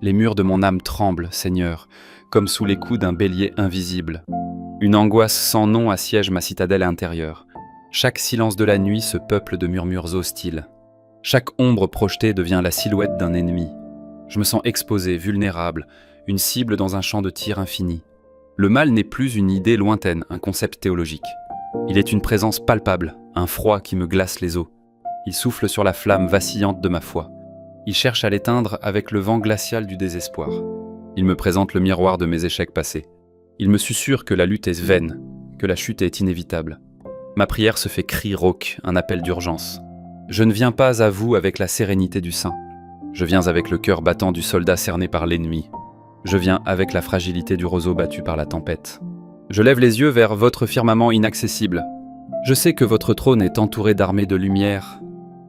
Les murs de mon âme tremblent, Seigneur, comme sous les coups d'un bélier invisible. Une angoisse sans nom assiège ma citadelle intérieure. Chaque silence de la nuit se peuple de murmures hostiles. Chaque ombre projetée devient la silhouette d'un ennemi. Je me sens exposé, vulnérable, une cible dans un champ de tir infini. Le mal n'est plus une idée lointaine, un concept théologique. Il est une présence palpable, un froid qui me glace les os. Il souffle sur la flamme vacillante de ma foi. Il cherche à l'éteindre avec le vent glacial du désespoir. Il me présente le miroir de mes échecs passés. Il me susurre que la lutte est vaine, que la chute est inévitable. Ma prière se fait cri rauque, un appel d'urgence. Je ne viens pas à vous avec la sérénité du saint. Je viens avec le cœur battant du soldat cerné par l'ennemi. Je viens avec la fragilité du roseau battu par la tempête. Je lève les yeux vers votre firmament inaccessible. Je sais que votre trône est entouré d'armées de lumière.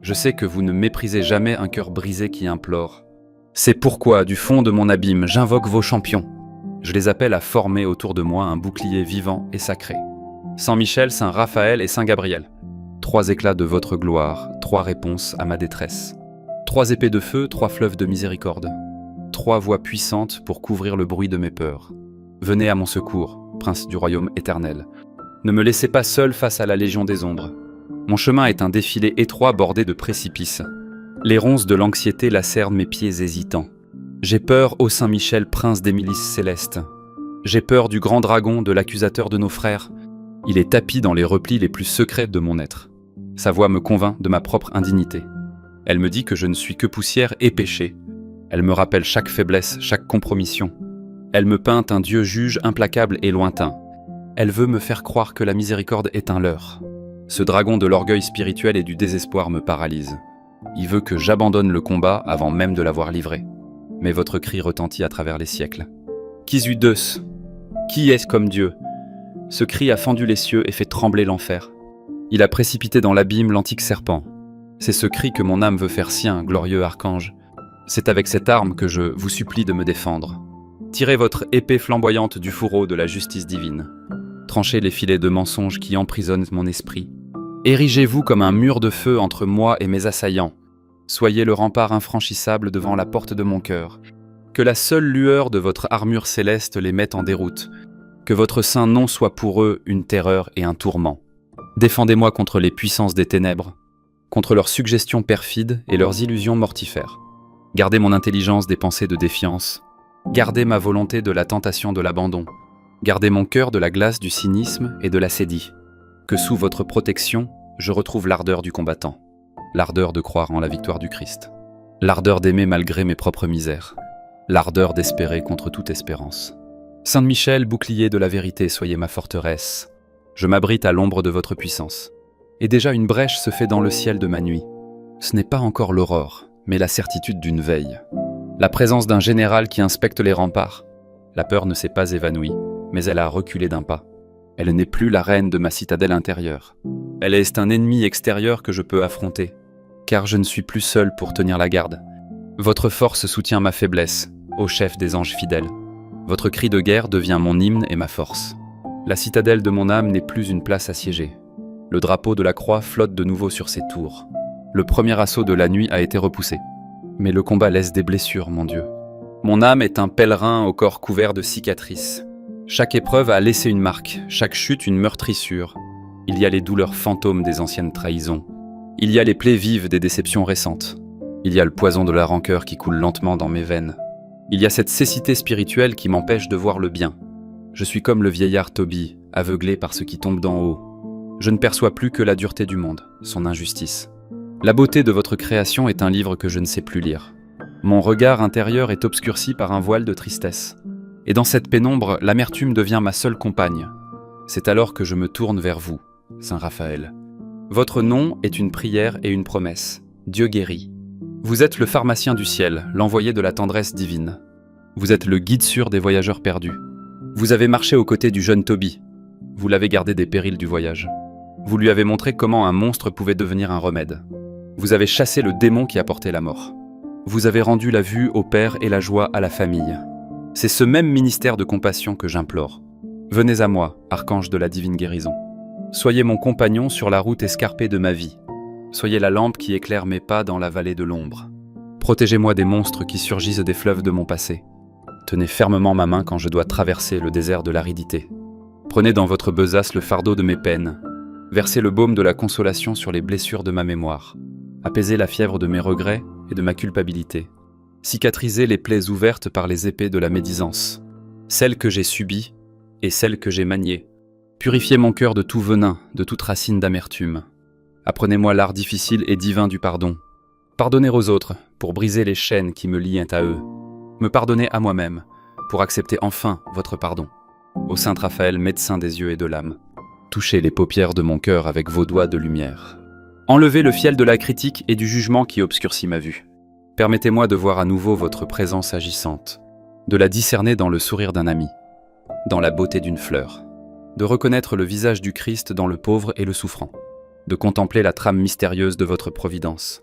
Je sais que vous ne méprisez jamais un cœur brisé qui implore. C'est pourquoi, du fond de mon abîme, j'invoque vos champions. Je les appelle à former autour de moi un bouclier vivant et sacré. Saint Michel, Saint Raphaël et Saint Gabriel. 3 éclats de votre gloire, 3 réponses à ma détresse. 3 épées de feu, 3 fleuves de miséricorde. 3 voix puissantes pour couvrir le bruit de mes peurs. Venez à mon secours, prince du royaume éternel. Ne me laissez pas seul face à la légion des ombres. Mon chemin est un défilé étroit bordé de précipices. Les ronces de l'anxiété lacèrent mes pieds hésitants. J'ai peur, ô Saint Michel, prince des milices célestes. J'ai peur du grand dragon, de l'accusateur de nos frères. Il est tapi dans les replis les plus secrets de mon être. Sa voix me convainc de ma propre indignité. Elle me dit que je ne suis que poussière et péché. Elle me rappelle chaque faiblesse, chaque compromission. Elle me peint un Dieu juge implacable et lointain. Elle veut me faire croire que la miséricorde est un leurre. Ce dragon de l'orgueil spirituel et du désespoir me paralyse. Il veut que j'abandonne le combat avant même de l'avoir livré. Mais votre cri retentit à travers les siècles. Quis Deus? Qui est-ce comme Dieu? Ce cri a fendu les cieux et fait trembler l'enfer. Il a précipité dans l'abîme l'antique serpent. C'est ce cri que mon âme veut faire sien, glorieux archange. C'est avec cette arme que je vous supplie de me défendre. Tirez votre épée flamboyante du fourreau de la justice divine. Tranchez les filets de mensonges qui emprisonnent mon esprit. Érigez-vous comme un mur de feu entre moi et mes assaillants. Soyez le rempart infranchissable devant la porte de mon cœur. Que la seule lueur de votre armure céleste les mette en déroute. Que votre saint nom soit pour eux une terreur et un tourment. Défendez-moi contre les puissances des ténèbres, contre leurs suggestions perfides et leurs illusions mortifères. Gardez mon intelligence des pensées de défiance. Gardez ma volonté de la tentation de l'abandon. Gardez mon cœur de la glace du cynisme et de la sédie. Que sous votre protection, je retrouve l'ardeur du combattant. L'ardeur de croire en la victoire du Christ. L'ardeur d'aimer malgré mes propres misères. L'ardeur d'espérer contre toute espérance. Saint Michel, bouclier de la vérité, soyez ma forteresse. Je m'abrite à l'ombre de votre puissance. Et déjà une brèche se fait dans le ciel de ma nuit. Ce n'est pas encore l'aurore, mais la certitude d'une veille. La présence d'un général qui inspecte les remparts. La peur ne s'est pas évanouie, mais elle a reculé d'un pas. Elle n'est plus la reine de ma citadelle intérieure. Elle est un ennemi extérieur que je peux affronter, car je ne suis plus seul pour tenir la garde. Votre force soutient ma faiblesse, ô chef des anges fidèles. Votre cri de guerre devient mon hymne et ma force. La citadelle de mon âme n'est plus une place assiégée. Le drapeau de la croix flotte de nouveau sur ses tours. Le premier assaut de la nuit a été repoussé. Mais le combat laisse des blessures, mon Dieu. Mon âme est un pèlerin au corps couvert de cicatrices. Chaque épreuve a laissé une marque, chaque chute une meurtrissure. Il y a les douleurs fantômes des anciennes trahisons. Il y a les plaies vives des déceptions récentes. Il y a le poison de la rancœur qui coule lentement dans mes veines. Il y a cette cécité spirituelle qui m'empêche de voir le bien. Je suis comme le vieillard Tobie, aveuglé par ce qui tombe d'en haut. Je ne perçois plus que la dureté du monde, son injustice. La beauté de votre création est un livre que je ne sais plus lire. Mon regard intérieur est obscurci par un voile de tristesse. Et dans cette pénombre, l'amertume devient ma seule compagne. C'est alors que je me tourne vers vous, Saint Raphaël. Votre nom est une prière et une promesse. Dieu guérit. Vous êtes le pharmacien du ciel, l'envoyé de la tendresse divine. Vous êtes le guide sûr des voyageurs perdus. Vous avez marché aux côtés du jeune Tobie. Vous l'avez gardé des périls du voyage. Vous lui avez montré comment un monstre pouvait devenir un remède. Vous avez chassé le démon qui apportait la mort. Vous avez rendu la vue au père et la joie à la famille. C'est ce même ministère de compassion que j'implore. Venez à moi, archange de la divine guérison. Soyez mon compagnon sur la route escarpée de ma vie. Soyez la lampe qui éclaire mes pas dans la vallée de l'ombre. Protégez-moi des monstres qui surgissent des fleuves de mon passé. Tenez fermement ma main quand je dois traverser le désert de l'aridité. Prenez dans votre besace le fardeau de mes peines. Versez le baume de la consolation sur les blessures de ma mémoire. Apaisez la fièvre de mes regrets et de ma culpabilité. Cicatrisez les plaies ouvertes par les épées de la médisance. Celles que j'ai subies et celles que j'ai maniées. Purifiez mon cœur de tout venin, de toute racine d'amertume. Apprenez-moi l'art difficile et divin du pardon. Pardonnez aux autres pour briser les chaînes qui me lient à eux. Me pardonner à moi-même pour accepter enfin votre pardon. Ô Saint Raphaël, médecin des yeux et de l'âme, touchez les paupières de mon cœur avec vos doigts de lumière. Enlevez le fiel de la critique et du jugement qui obscurcit ma vue. Permettez-moi de voir à nouveau votre présence agissante, de la discerner dans le sourire d'un ami, dans la beauté d'une fleur, de reconnaître le visage du Christ dans le pauvre et le souffrant, de contempler la trame mystérieuse de votre providence,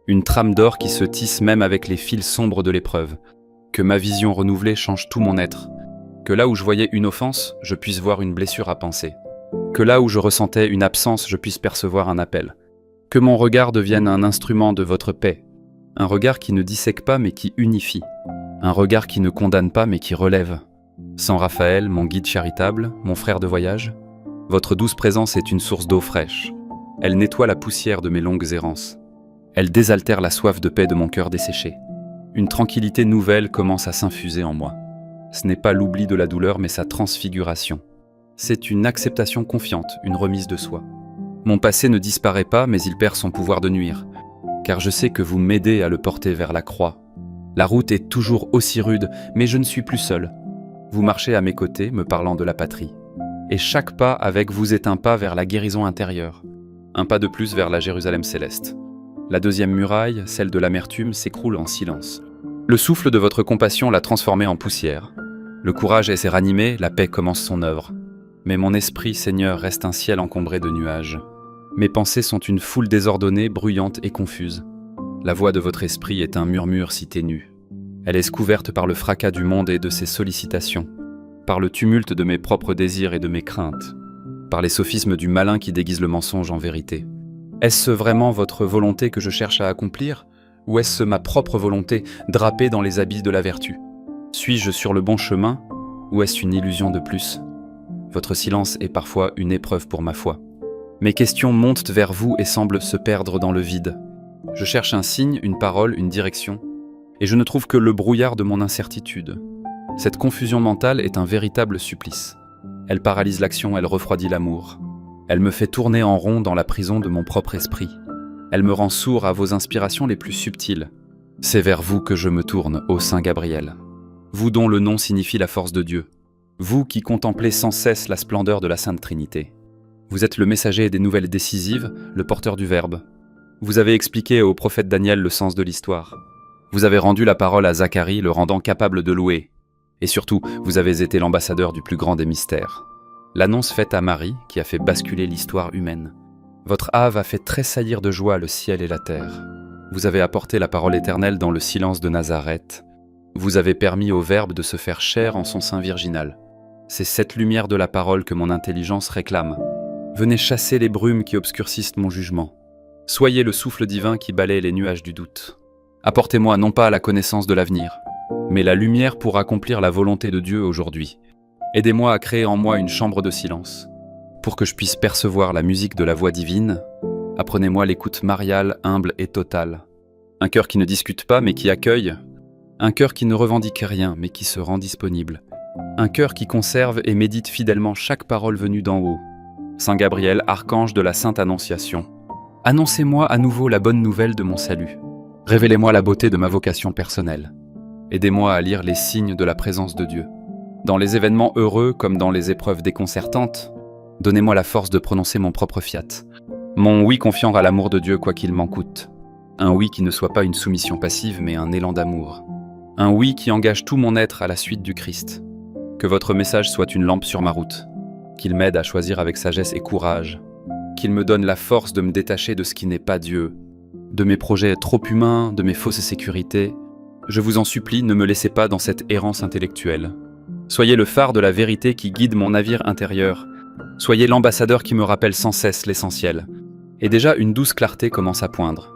une trame d'or qui se tisse même avec les fils sombres de l'épreuve, que ma vision renouvelée change tout mon être, que là où je voyais une offense, je puisse voir une blessure à panser, que là où je ressentais une absence, je puisse percevoir un appel, que mon regard devienne un instrument de votre paix, un regard qui ne dissèque pas mais qui unifie, un regard qui ne condamne pas mais qui relève. Saint Raphaël, mon guide charitable, mon frère de voyage, votre douce présence est une source d'eau fraîche. Elle nettoie la poussière de mes longues errances. Elle désaltère la soif de paix de mon cœur desséché. Une tranquillité nouvelle commence à s'infuser en moi. Ce n'est pas l'oubli de la douleur mais sa transfiguration. C'est une acceptation confiante, une remise de soi. Mon passé ne disparaît pas mais il perd son pouvoir de nuire. Car je sais que vous m'aidez à le porter vers la croix. La route est toujours aussi rude, mais je ne suis plus seul. Vous marchez à mes côtés, me parlant de la patrie. Et chaque pas avec vous est un pas vers la guérison intérieure. Un pas de plus vers la Jérusalem céleste. La deuxième muraille, celle de l'amertume, s'écroule en silence. Le souffle de votre compassion l'a transformée en poussière. Le courage s'est ranimé, la paix commence son œuvre. Mais mon esprit, Seigneur, reste un ciel encombré de nuages. Mes pensées sont une foule désordonnée, bruyante et confuse. La voix de votre esprit est un murmure si ténu. Elle est couverte par le fracas du monde et de ses sollicitations, par le tumulte de mes propres désirs et de mes craintes, par les sophismes du malin qui déguise le mensonge en vérité. Est-ce vraiment votre volonté que je cherche à accomplir, ou est-ce ma propre volonté drapée dans les habits de la vertu? Suis-je sur le bon chemin, ou est-ce une illusion de plus? Votre silence est parfois une épreuve pour ma foi. Mes questions montent vers vous et semblent se perdre dans le vide. Je cherche un signe, une parole, une direction, et je ne trouve que le brouillard de mon incertitude. Cette confusion mentale est un véritable supplice. Elle paralyse l'action, elle refroidit l'amour. Elle me fait tourner en rond dans la prison de mon propre esprit. Elle me rend sourd à vos inspirations les plus subtiles. C'est vers vous que je me tourne, ô Saint Gabriel. Vous dont le nom signifie la force de Dieu. Vous qui contemplez sans cesse la splendeur de la Sainte Trinité. Vous êtes le messager des nouvelles décisives, le porteur du Verbe. Vous avez expliqué au prophète Daniel le sens de l'histoire. Vous avez rendu la parole à Zacharie, le rendant capable de louer. Et surtout, vous avez été l'ambassadeur du plus grand des mystères. L'annonce faite à Marie, qui a fait basculer l'histoire humaine. Votre ave a fait tressaillir de joie le ciel et la terre. Vous avez apporté la parole éternelle dans le silence de Nazareth. Vous avez permis au Verbe de se faire chair en son sein virginal. C'est cette lumière de la parole que mon intelligence réclame. Venez chasser les brumes qui obscurcissent mon jugement. Soyez le souffle divin qui balaie les nuages du doute. Apportez-moi non pas la connaissance de l'avenir, mais la lumière pour accomplir la volonté de Dieu aujourd'hui. Aidez-moi à créer en moi une chambre de silence. Pour que je puisse percevoir la musique de la voix divine, apprenez-moi l'écoute mariale, humble et totale. Un cœur qui ne discute pas mais qui accueille. Un cœur qui ne revendique rien mais qui se rend disponible. Un cœur qui conserve et médite fidèlement chaque parole venue d'en haut. Saint Gabriel, archange de la Sainte Annonciation, annoncez-moi à nouveau la bonne nouvelle de mon salut. Révélez-moi la beauté de ma vocation personnelle. Aidez-moi à lire les signes de la présence de Dieu. Dans les événements heureux comme dans les épreuves déconcertantes, donnez-moi la force de prononcer mon propre fiat. Mon oui confiant à l'amour de Dieu quoi qu'il m'en coûte. Un oui qui ne soit pas une soumission passive mais un élan d'amour. Un oui qui engage tout mon être à la suite du Christ. Que votre message soit une lampe sur ma route. Qu'il m'aide à choisir avec sagesse et courage. Qu'il me donne la force de me détacher de ce qui n'est pas Dieu. De mes projets trop humains, de mes fausses sécurités. Je vous en supplie, ne me laissez pas dans cette errance intellectuelle. Soyez le phare de la vérité qui guide mon navire intérieur. Soyez l'ambassadeur qui me rappelle sans cesse l'essentiel. Et déjà une douce clarté commence à poindre.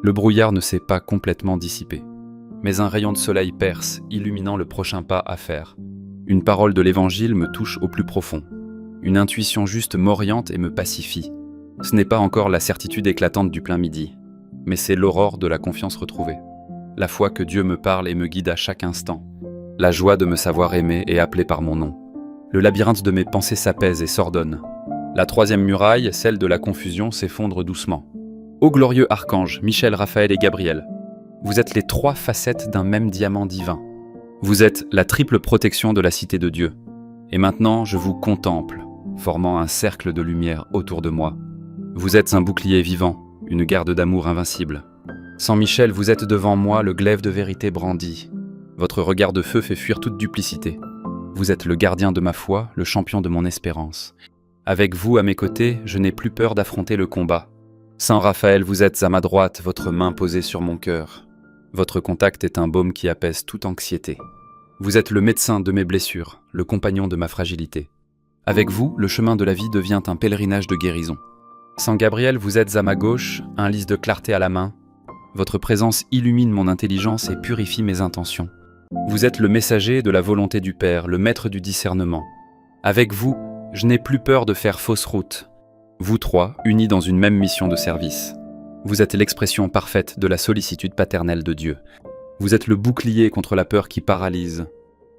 Le brouillard ne s'est pas complètement dissipé, mais un rayon de soleil perce, illuminant le prochain pas à faire. Une parole de l'Évangile me touche au plus profond. Une intuition juste m'oriente et me pacifie. Ce n'est pas encore la certitude éclatante du plein midi, mais c'est l'aurore de la confiance retrouvée. La foi que Dieu me parle et me guide à chaque instant. La joie de me savoir aimé et appelé par mon nom. Le labyrinthe de mes pensées s'apaise et s'ordonne. La troisième muraille, celle de la confusion, s'effondre doucement. Ô glorieux archanges, Michel, Raphaël et Gabriel, vous êtes les trois facettes d'un même diamant divin. Vous êtes la triple protection de la cité de Dieu. Et maintenant, je vous contemple, formant un cercle de lumière autour de moi. Vous êtes un bouclier vivant, une garde d'amour invincible. Sans Michel, vous êtes devant moi le glaive de vérité brandi. Votre regard de feu fait fuir toute duplicité. Vous êtes le gardien de ma foi, le champion de mon espérance. Avec vous à mes côtés, je n'ai plus peur d'affronter le combat. Saint Raphaël, vous êtes à ma droite, votre main posée sur mon cœur. Votre contact est un baume qui apaise toute anxiété. Vous êtes le médecin de mes blessures, le compagnon de ma fragilité. Avec vous, le chemin de la vie devient un pèlerinage de guérison. Saint Gabriel, vous êtes à ma gauche, un lys de clarté à la main. Votre présence illumine mon intelligence et purifie mes intentions. Vous êtes le messager de la volonté du Père, le maître du discernement. Avec vous, je n'ai plus peur de faire fausse route. Vous trois, unis dans une même mission de service. Vous êtes l'expression parfaite de la sollicitude paternelle de Dieu. Vous êtes le bouclier contre la peur qui paralyse,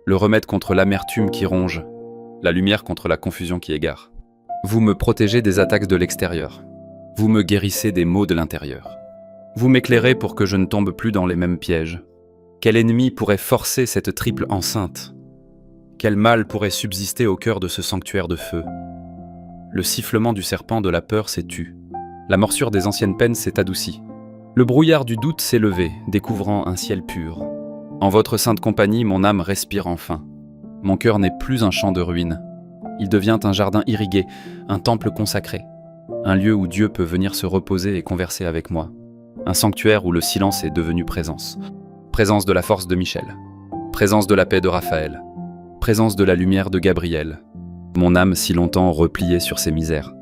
le remède contre l'amertume qui ronge, la lumière contre la confusion qui égare. Vous me protégez des attaques de l'extérieur. Vous me guérissez des maux de l'intérieur. Vous m'éclairez pour que je ne tombe plus dans les mêmes pièges. Quel ennemi pourrait forcer cette triple enceinte? Quel mal pourrait subsister au cœur de ce sanctuaire de feu? Le sifflement du serpent de la peur s'est tu. La morsure des anciennes peines s'est adoucie. Le brouillard du doute s'est levé, découvrant un ciel pur. En votre sainte compagnie, mon âme respire enfin. Mon cœur n'est plus un champ de ruines. Il devient un jardin irrigué, un temple consacré. Un lieu où Dieu peut venir se reposer et converser avec moi. Un sanctuaire où le silence est devenu présence. Présence de la force de Michel. Présence de la paix de Raphaël. Présence de la lumière de Gabriel. Mon âme si longtemps repliée sur ses misères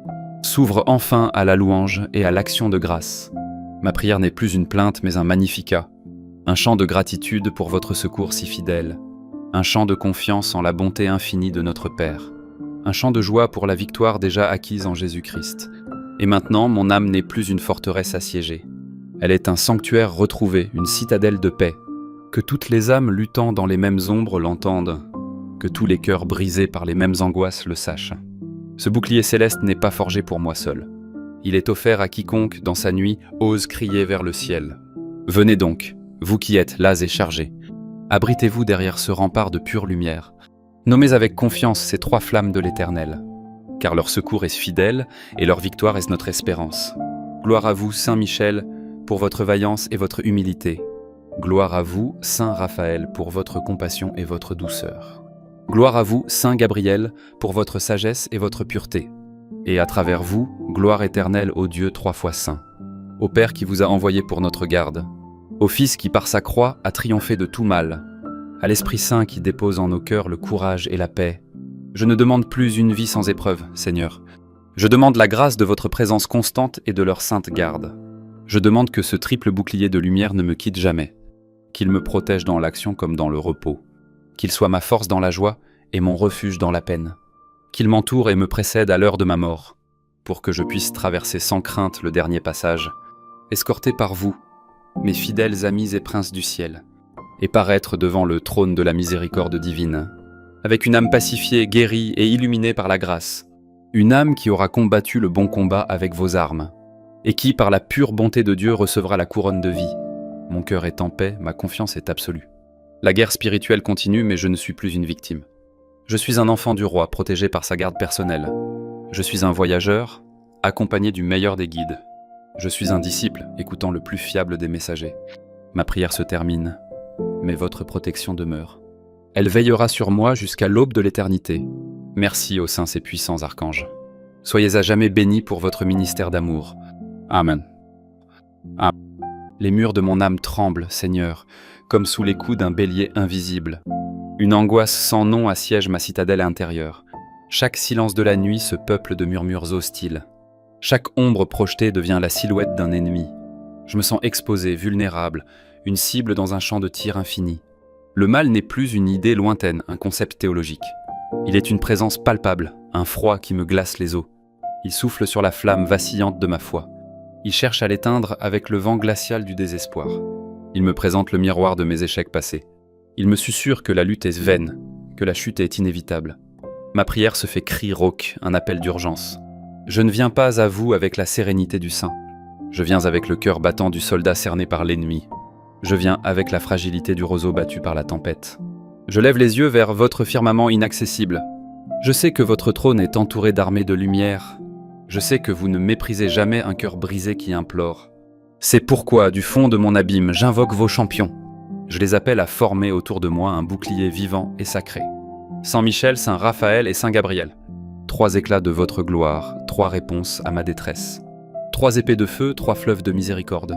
s'ouvre enfin à la louange et à l'action de grâce. Ma prière n'est plus une plainte mais un magnificat, un chant de gratitude pour votre secours si fidèle, un chant de confiance en la bonté infinie de notre Père, un chant de joie pour la victoire déjà acquise en Jésus-Christ. Et maintenant, mon âme n'est plus une forteresse assiégée. Elle est un sanctuaire retrouvé, une citadelle de paix. Que toutes les âmes luttant dans les mêmes ombres l'entendent, que tous les cœurs brisés par les mêmes angoisses le sachent. Ce bouclier céleste n'est pas forgé pour moi seul. Il est offert à quiconque, dans sa nuit, ose crier vers le ciel. Venez donc, vous qui êtes las et chargés. Abritez-vous derrière ce rempart de pure lumière. Nommez avec confiance ces trois flammes de l'Éternel. Car leur secours est fidèle et leur victoire est notre espérance. Gloire à vous, Saint Michel, pour votre vaillance et votre humilité. Gloire à vous, Saint Raphaël, pour votre compassion et votre douceur. Gloire à vous, Saint Gabriel, pour votre sagesse et votre pureté. Et à travers vous, gloire éternelle au Dieu trois fois saint, au Père qui vous a envoyé pour notre garde, au Fils qui par sa croix a triomphé de tout mal, à l'Esprit Saint qui dépose en nos cœurs le courage et la paix. Je ne demande plus une vie sans épreuve, Seigneur. Je demande la grâce de votre présence constante et de leur sainte garde. Je demande que ce triple bouclier de lumière ne me quitte jamais, qu'il me protège dans l'action comme dans le repos, qu'il soit ma force dans la joie et mon refuge dans la peine, qu'il m'entoure et me précède à l'heure de ma mort, pour que je puisse traverser sans crainte le dernier passage, escorté par vous, mes fidèles amis et princes du ciel, et paraître devant le trône de la miséricorde divine, avec une âme pacifiée, guérie et illuminée par la grâce, une âme qui aura combattu le bon combat avec vos armes, et qui, par la pure bonté de Dieu, recevra la couronne de vie. Mon cœur est en paix, ma confiance est absolue. La guerre spirituelle continue, mais je ne suis plus une victime. Je suis un enfant du roi, protégé par sa garde personnelle. Je suis un voyageur, accompagné du meilleur des guides. Je suis un disciple, écoutant le plus fiable des messagers. Ma prière se termine, mais votre protection demeure. Elle veillera sur moi jusqu'à l'aube de l'éternité. Merci aux saints et puissants archanges. Soyez à jamais bénis pour votre ministère d'amour. Amen. Amen. Les murs de mon âme tremblent, Seigneur, comme sous les coups d'un bélier invisible. Une angoisse sans nom assiège ma citadelle intérieure. Chaque silence de la nuit se peuple de murmures hostiles. Chaque ombre projetée devient la silhouette d'un ennemi. Je me sens exposé, vulnérable, une cible dans un champ de tir infini. Le mal n'est plus une idée lointaine, un concept théologique. Il est une présence palpable, un froid qui me glace les os. Il souffle sur la flamme vacillante de ma foi. Il cherche à l'éteindre avec le vent glacial du désespoir. Il me présente le miroir de mes échecs passés. Il me susurre que la lutte est vaine, que la chute est inévitable. Ma prière se fait cri rauque, un appel d'urgence. Je ne viens pas à vous avec la sérénité du saint. Je viens avec le cœur battant du soldat cerné par l'ennemi. Je viens avec la fragilité du roseau battu par la tempête. Je lève les yeux vers votre firmament inaccessible. Je sais que votre trône est entouré d'armées de lumière. Je sais que vous ne méprisez jamais un cœur brisé qui implore. C'est pourquoi, du fond de mon abîme, j'invoque vos champions. Je les appelle à former autour de moi un bouclier vivant et sacré. Saint Michel, Saint Raphaël et Saint Gabriel. 3 éclats de votre gloire, 3 réponses à ma détresse. 3 épées de feu, 3 fleuves de miséricorde.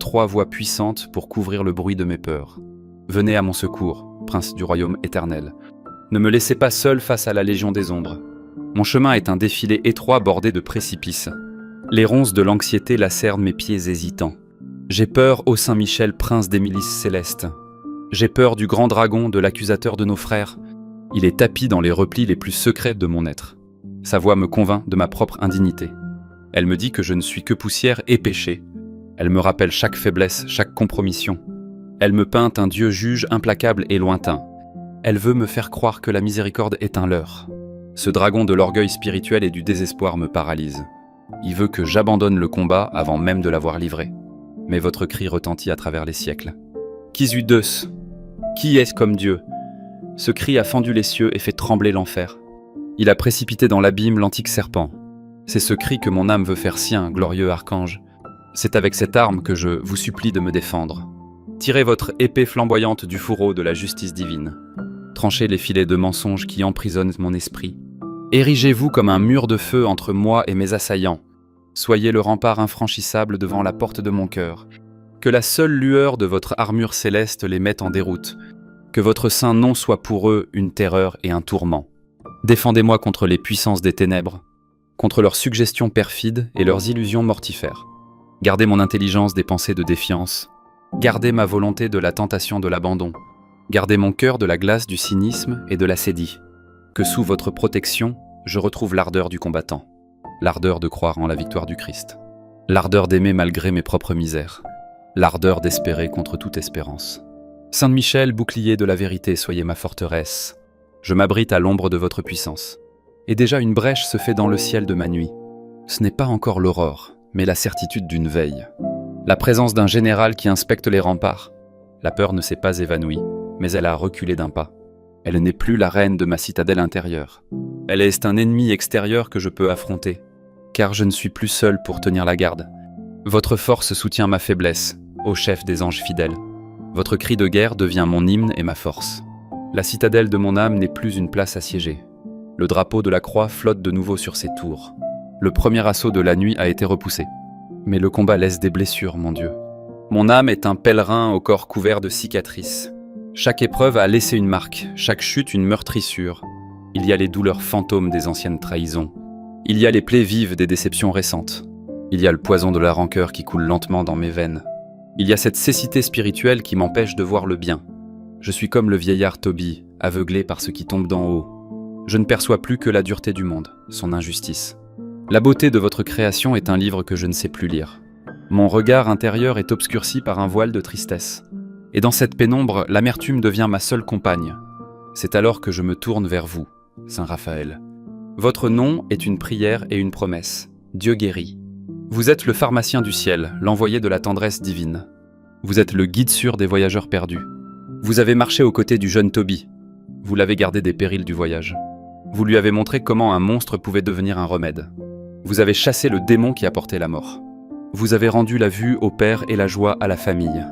3 voix puissantes pour couvrir le bruit de mes peurs. Venez à mon secours, prince du royaume éternel. Ne me laissez pas seul face à la légion des ombres. Mon chemin est un défilé étroit bordé de précipices. Les ronces de l'anxiété lacèrent mes pieds hésitants. J'ai peur, ô Saint Michel, prince des milices célestes. J'ai peur du grand dragon, de l'accusateur de nos frères. Il est tapi dans les replis les plus secrets de mon être. Sa voix me convainc de ma propre indignité. Elle me dit que je ne suis que poussière et péché. Elle me rappelle chaque faiblesse, chaque compromission. Elle me peint un Dieu juge implacable et lointain. Elle veut me faire croire que la miséricorde est un leurre. Ce dragon de l'orgueil spirituel et du désespoir me paralyse. Il veut que j'abandonne le combat avant même de l'avoir livré. Mais votre cri retentit à travers les siècles. Quisudeus, qui est-ce comme Dieu? Ce cri a fendu les cieux et fait trembler l'enfer. Il a précipité dans l'abîme l'antique serpent. C'est ce cri que mon âme veut faire sien, glorieux archange. C'est avec cette arme que je vous supplie de me défendre. Tirez votre épée flamboyante du fourreau de la justice divine. Tranchez les filets de mensonges qui emprisonnent mon esprit. Érigez-vous comme un mur de feu entre moi et mes assaillants. Soyez le rempart infranchissable devant la porte de mon cœur. Que la seule lueur de votre armure céleste les mette en déroute. Que votre saint nom soit pour eux une terreur et un tourment. Défendez-moi contre les puissances des ténèbres, contre leurs suggestions perfides et leurs illusions mortifères. Gardez mon intelligence des pensées de défiance. Gardez ma volonté de la tentation de l'abandon. Gardez mon cœur de la glace du cynisme et de la sédie. Que sous votre protection, je retrouve l'ardeur du combattant. L'ardeur de croire en la victoire du Christ. L'ardeur d'aimer malgré mes propres misères. L'ardeur d'espérer contre toute espérance. Saint Michel, bouclier de la vérité, soyez ma forteresse. Je m'abrite à l'ombre de votre puissance. Et déjà une brèche se fait dans le ciel de ma nuit. Ce n'est pas encore l'aurore, mais la certitude d'une veille. La présence d'un général qui inspecte les remparts. La peur ne s'est pas évanouie, mais elle a reculé d'un pas. Elle n'est plus la reine de ma citadelle intérieure. Elle est un ennemi extérieur que je peux affronter, car je ne suis plus seul pour tenir la garde. Votre force soutient ma faiblesse, ô chef des anges fidèles. Votre cri de guerre devient mon hymne et ma force. La citadelle de mon âme n'est plus une place assiégée. Le drapeau de la croix flotte de nouveau sur ses tours. Le premier assaut de la nuit a été repoussé. Mais le combat laisse des blessures, mon Dieu. Mon âme est un pèlerin au corps couvert de cicatrices. Chaque épreuve a laissé une marque, chaque chute une meurtrissure. Il y a les douleurs fantômes des anciennes trahisons. Il y a les plaies vives des déceptions récentes. Il y a le poison de la rancœur qui coule lentement dans mes veines. Il y a cette cécité spirituelle qui m'empêche de voir le bien. Je suis comme le vieillard Tobie, aveuglé par ce qui tombe d'en haut. Je ne perçois plus que la dureté du monde, son injustice. La beauté de votre création est un livre que je ne sais plus lire. Mon regard intérieur est obscurci par un voile de tristesse. Et dans cette pénombre, l'amertume devient ma seule compagne. C'est alors que je me tourne vers vous, Saint Raphaël. Votre nom est une prière et une promesse. Dieu guérit. Vous êtes le pharmacien du ciel, l'envoyé de la tendresse divine. Vous êtes le guide sûr des voyageurs perdus. Vous avez marché aux côtés du jeune Tobie. Vous l'avez gardé des périls du voyage. Vous lui avez montré comment un monstre pouvait devenir un remède. Vous avez chassé le démon qui apportait la mort. Vous avez rendu la vue au père et la joie à la famille.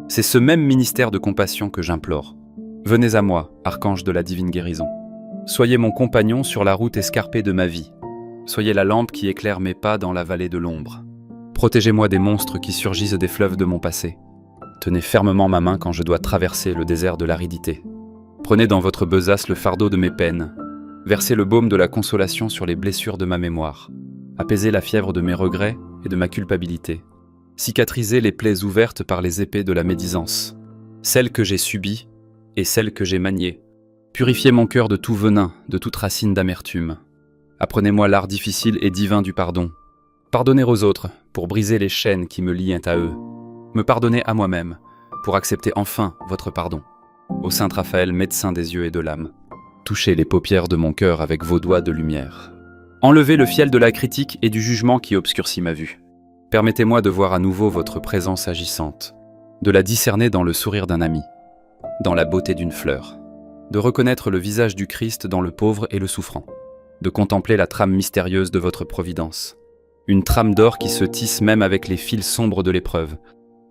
C'est ce même ministère de compassion que j'implore. Venez à moi, archange de la divine guérison. Soyez mon compagnon sur la route escarpée de ma vie. Soyez la lampe qui éclaire mes pas dans la vallée de l'ombre. Protégez-moi des monstres qui surgissent des fleuves de mon passé. Tenez fermement ma main quand je dois traverser le désert de l'aridité. Prenez dans votre besace le fardeau de mes peines. Versez le baume de la consolation sur les blessures de ma mémoire. Apaisez la fièvre de mes regrets et de ma culpabilité. cicatriser les plaies ouvertes par les épées de la médisance, celles que j'ai subies et celles que j'ai maniées. Purifiez mon cœur de tout venin, de toute racine d'amertume. Apprenez-moi l'art difficile et divin du pardon. Pardonner aux autres, pour briser les chaînes qui me lient à eux. Me pardonner à moi-même, pour accepter enfin votre pardon. Ô Saint Raphaël, médecin des yeux et de l'âme, touchez les paupières de mon cœur avec vos doigts de lumière. Enlevez le fiel de la critique et du jugement qui obscurcit ma vue. Permettez-moi de voir à nouveau votre présence agissante, de la discerner dans le sourire d'un ami, dans la beauté d'une fleur, de reconnaître le visage du Christ dans le pauvre et le souffrant, de contempler la trame mystérieuse de votre providence, une trame d'or qui se tisse même avec les fils sombres de l'épreuve,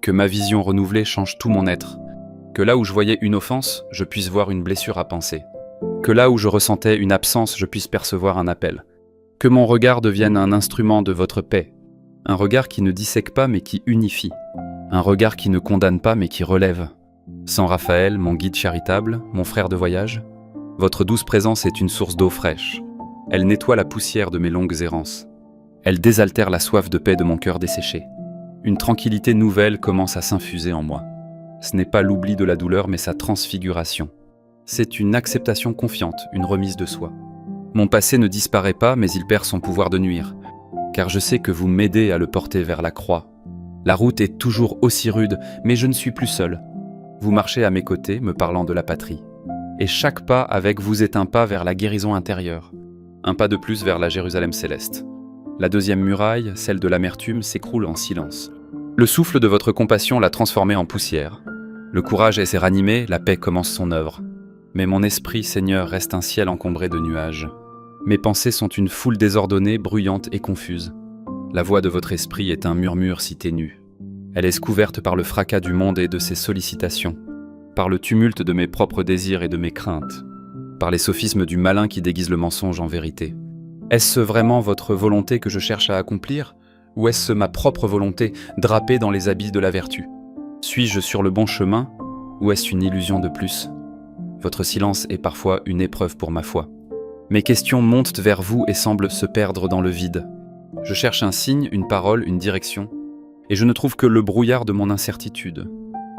que ma vision renouvelée change tout mon être, que là où je voyais une offense, je puisse voir une blessure à panser, que là où je ressentais une absence, je puisse percevoir un appel, que mon regard devienne un instrument de votre paix, un regard qui ne dissèque pas mais qui unifie, un regard qui ne condamne pas mais qui relève. Saint Raphaël, mon guide charitable, mon frère de voyage, votre douce présence est une source d'eau fraîche. Elle nettoie la poussière de mes longues errances. Elle désaltère la soif de paix de mon cœur desséché. Une tranquillité nouvelle commence à s'infuser en moi. Ce n'est pas l'oubli de la douleur mais sa transfiguration. C'est une acceptation confiante, une remise de soi. Mon passé ne disparaît pas mais il perd son pouvoir de nuire, car je sais que vous m'aidez à le porter vers la croix. La route est toujours aussi rude, mais je ne suis plus seul. Vous marchez à mes côtés, me parlant de la patrie. Et chaque pas avec vous est un pas vers la guérison intérieure. Un pas de plus vers la Jérusalem céleste. La deuxième muraille, celle de l'amertume, s'écroule en silence. Le souffle de votre compassion l'a transformée en poussière. Le courage s'est ranimé, la paix commence son œuvre. Mais mon esprit, Seigneur, reste un ciel encombré de nuages. Mes pensées sont une foule désordonnée, bruyante et confuse. La voix de votre esprit est un murmure si ténu. Elle est couverte par le fracas du monde et de ses sollicitations, par le tumulte de mes propres désirs et de mes craintes, par les sophismes du malin qui déguise le mensonge en vérité. Est-ce vraiment votre volonté que je cherche à accomplir, ou est-ce ma propre volonté drapée dans les habits de la vertu? Suis-je sur le bon chemin, ou est-ce une illusion de plus? Votre silence est parfois une épreuve pour ma foi. Mes questions montent vers vous et semblent se perdre dans le vide. Je cherche un signe, une parole, une direction, et je ne trouve que le brouillard de mon incertitude.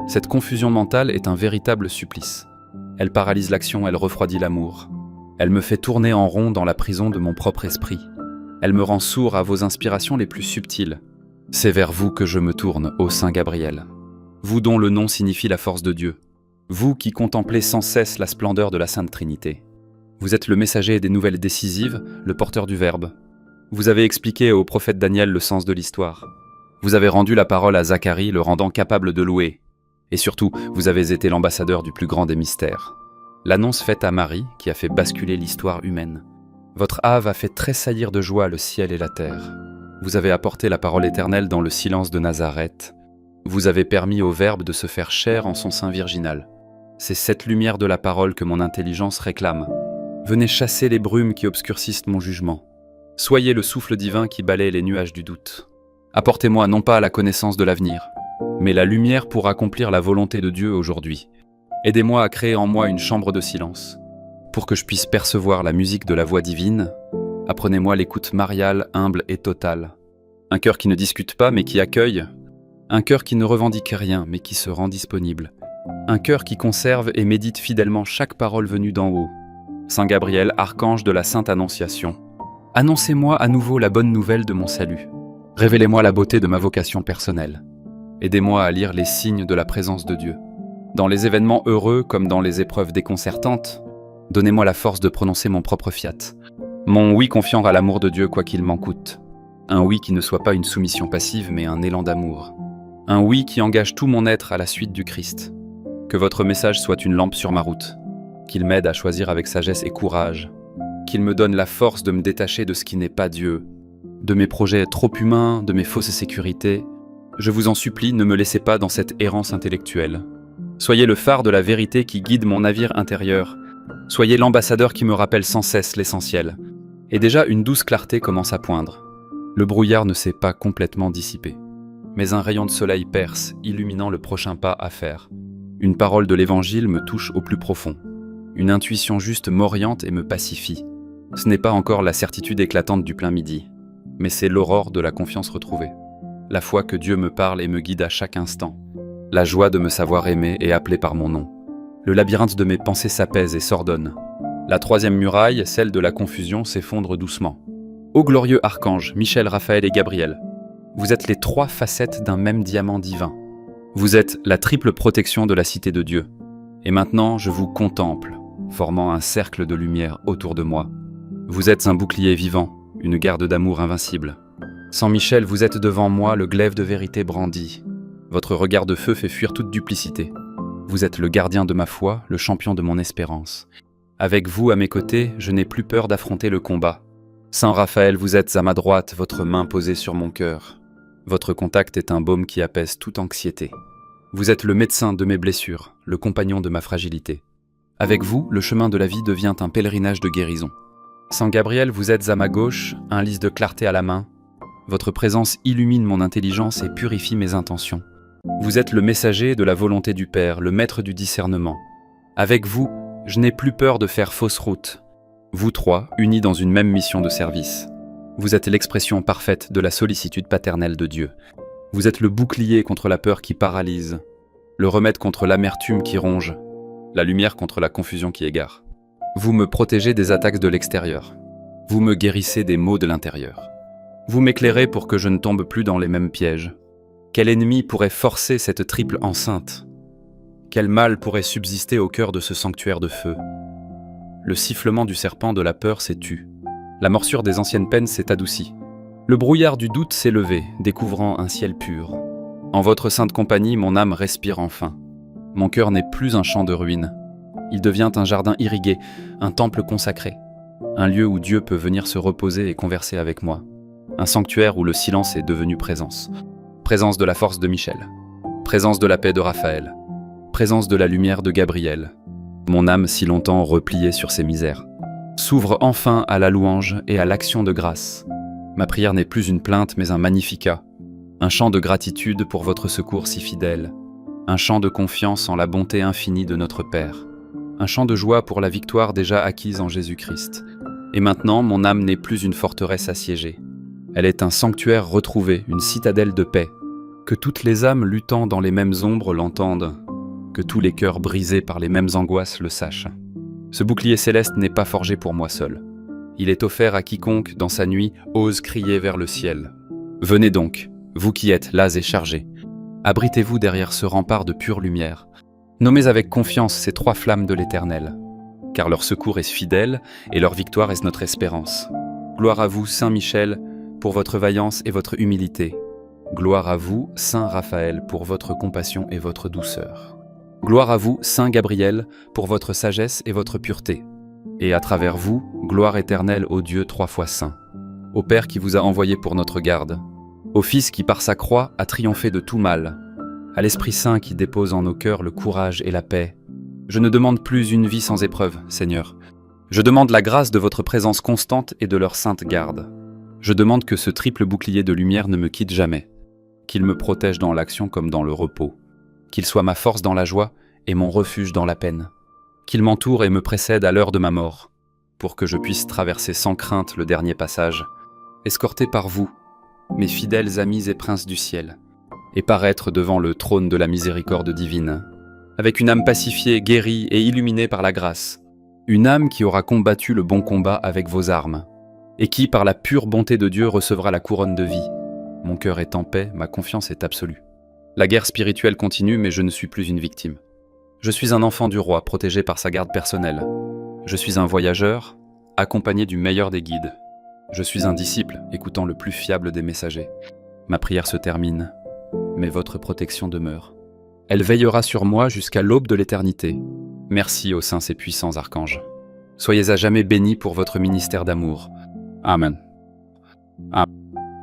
Cette confusion mentale est un véritable supplice. Elle paralyse l'action, elle refroidit l'amour. Elle me fait tourner en rond dans la prison de mon propre esprit. Elle me rend sourd à vos inspirations les plus subtiles. C'est vers vous que je me tourne, ô Saint Gabriel. Vous dont le nom signifie la force de Dieu. Vous qui contemplez sans cesse la splendeur de la Sainte Trinité. Vous êtes le messager des nouvelles décisives, le porteur du Verbe. Vous avez expliqué au prophète Daniel le sens de l'histoire. Vous avez rendu la parole à Zacharie, le rendant capable de louer. Et surtout, vous avez été l'ambassadeur du plus grand des mystères. L'annonce faite à Marie, qui a fait basculer l'histoire humaine. Votre ave a fait tressaillir de joie le ciel et la terre. Vous avez apporté la parole éternelle dans le silence de Nazareth. Vous avez permis au Verbe de se faire chair en son sein virginal. C'est cette lumière de la parole que mon intelligence réclame. Venez chasser les brumes qui obscurcissent mon jugement. Soyez le souffle divin qui balaie les nuages du doute. Apportez-moi non pas la connaissance de l'avenir, mais la lumière pour accomplir la volonté de Dieu aujourd'hui. Aidez-moi à créer en moi une chambre de silence. Pour que je puisse percevoir la musique de la voix divine, apprenez-moi l'écoute mariale, humble et totale. Un cœur qui ne discute pas mais qui accueille. Un cœur qui ne revendique rien mais qui se rend disponible. Un cœur qui conserve et médite fidèlement chaque parole venue d'en haut. Saint Gabriel, archange de la Sainte Annonciation, annoncez-moi à nouveau la bonne nouvelle de mon salut. Révélez-moi la beauté de ma vocation personnelle. Aidez-moi à lire les signes de la présence de Dieu. Dans les événements heureux comme dans les épreuves déconcertantes, donnez-moi la force de prononcer mon propre fiat. Mon oui confiant à l'amour de Dieu quoi qu'il m'en coûte. Un oui qui ne soit pas une soumission passive mais un élan d'amour. Un oui qui engage tout mon être à la suite du Christ. Que votre message soit une lampe sur ma route. Qu'il m'aide à choisir avec sagesse et courage, qu'il me donne la force de me détacher de ce qui n'est pas Dieu, de mes projets trop humains, de mes fausses sécurités. Je vous en supplie, ne me laissez pas dans cette errance intellectuelle. Soyez le phare de la vérité qui guide mon navire intérieur. Soyez l'ambassadeur qui me rappelle sans cesse l'essentiel. Et déjà une douce clarté commence à poindre. Le brouillard ne s'est pas complètement dissipé. Mais un rayon de soleil perce, illuminant le prochain pas à faire. Une parole de l'Évangile me touche au plus profond. Une intuition juste m'oriente et me pacifie. Ce n'est pas encore la certitude éclatante du plein midi, mais c'est l'aurore de la confiance retrouvée. la foi que Dieu me parle et me guide à chaque instant, la joie de me savoir aimé et appelé par mon nom. Le labyrinthe de mes pensées s'apaise et s'ordonne. La troisième muraille, celle de la confusion, s'effondre doucement. Ô glorieux archanges, Michel, Raphaël et Gabriel, vous êtes les trois facettes d'un même diamant divin. Vous êtes la triple protection de la cité de Dieu. Et maintenant, je vous contemple, formant un cercle de lumière autour de moi. Vous êtes un bouclier vivant, une garde d'amour invincible. Sans Michel, vous êtes devant moi le glaive de vérité brandi. Votre regard de feu fait fuir toute duplicité. Vous êtes le gardien de ma foi, le champion de mon espérance. Avec vous à mes côtés, je n'ai plus peur d'affronter le combat. Saint Raphaël, vous êtes à ma droite, votre main posée sur mon cœur. Votre contact est un baume qui apaise toute anxiété. Vous êtes le médecin de mes blessures, le compagnon de ma fragilité. Avec vous, le chemin de la vie devient un pèlerinage de guérison. Saint Gabriel, vous êtes à ma gauche, un lys de clarté à la main. Votre présence illumine mon intelligence et purifie mes intentions. Vous êtes le messager de la volonté du Père, le maître du discernement. Avec vous, je n'ai plus peur de faire fausse route. Vous trois, unis dans une même mission de service. Vous êtes l'expression parfaite de la sollicitude paternelle de Dieu. Vous êtes le bouclier contre la peur qui paralyse, le remède contre l'amertume qui ronge, la lumière contre la confusion qui égare. Vous me protégez des attaques de l'extérieur. Vous me guérissez des maux de l'intérieur. Vous m'éclairez pour que je ne tombe plus dans les mêmes pièges. Quel ennemi pourrait forcer cette triple enceinte? Quel mal pourrait subsister au cœur de ce sanctuaire de feu? Le sifflement du serpent de la peur s'est tu. La morsure des anciennes peines s'est adoucie. Le brouillard du doute s'est levé, découvrant un ciel pur. En votre sainte compagnie, mon âme respire enfin. Mon cœur n'est plus un champ de ruines. Il devient un jardin irrigué, un temple consacré. Un lieu où Dieu peut venir se reposer et converser avec moi. Un sanctuaire où le silence est devenu présence. Présence de la force de Michel. Présence de la paix de Raphaël. Présence de la lumière de Gabriel. Mon âme, si longtemps repliée sur ses misères, s'ouvre enfin à la louange et à l'action de grâce. Ma prière n'est plus une plainte, mais un magnificat. Un chant de gratitude pour votre secours si fidèle. Un chant de confiance en la bonté infinie de notre Père. Un chant de joie pour la victoire déjà acquise en Jésus-Christ. Et maintenant, mon âme n'est plus une forteresse assiégée. Elle est un sanctuaire retrouvé, une citadelle de paix. Que toutes les âmes luttant dans les mêmes ombres l'entendent. Que tous les cœurs brisés par les mêmes angoisses le sachent. Ce bouclier céleste n'est pas forgé pour moi seul. Il est offert à quiconque, dans sa nuit, ose crier vers le ciel. Venez donc, vous qui êtes las et chargés. Abritez-vous derrière ce rempart de pure lumière. Nommez avec confiance ces trois flammes de l'Éternel. Car leur secours est fidèle et leur victoire est notre espérance. Gloire à vous, Saint Michel, pour votre vaillance et votre humilité. Gloire à vous, Saint Raphaël, pour votre compassion et votre douceur. Gloire à vous, Saint Gabriel, pour votre sagesse et votre pureté. Et à travers vous, gloire éternelle au Dieu trois fois saint, au Père qui vous a envoyé pour notre garde, au Fils qui par sa croix a triomphé de tout mal, à l'Esprit Saint qui dépose en nos cœurs le courage et la paix. Je ne demande plus une vie sans épreuve, Seigneur. Je demande la grâce de votre présence constante et de leur sainte garde. Je demande que ce triple bouclier de lumière ne me quitte jamais, qu'il me protège dans l'action comme dans le repos, qu'il soit ma force dans la joie et mon refuge dans la peine, qu'il m'entoure et me précède à l'heure de ma mort, pour que je puisse traverser sans crainte le dernier passage, escorté par vous, mes fidèles amis et princes du ciel, et paraître devant le trône de la miséricorde divine, avec une âme pacifiée, guérie et illuminée par la grâce, une âme qui aura combattu le bon combat avec vos armes, et qui, par la pure bonté de Dieu, recevra la couronne de vie. Mon cœur est en paix, ma confiance est absolue. La guerre spirituelle continue, mais je ne suis plus une victime. Je suis un enfant du roi, protégé par sa garde personnelle. Je suis un voyageur, accompagné du meilleur des guides. Je suis un disciple, écoutant le plus fiable des messagers. Ma prière se termine, mais votre protection demeure. Elle veillera sur moi jusqu'à l'aube de l'éternité. Merci aux saints et puissants archanges. Soyez à jamais bénis pour votre ministère d'amour. Amen. Amen.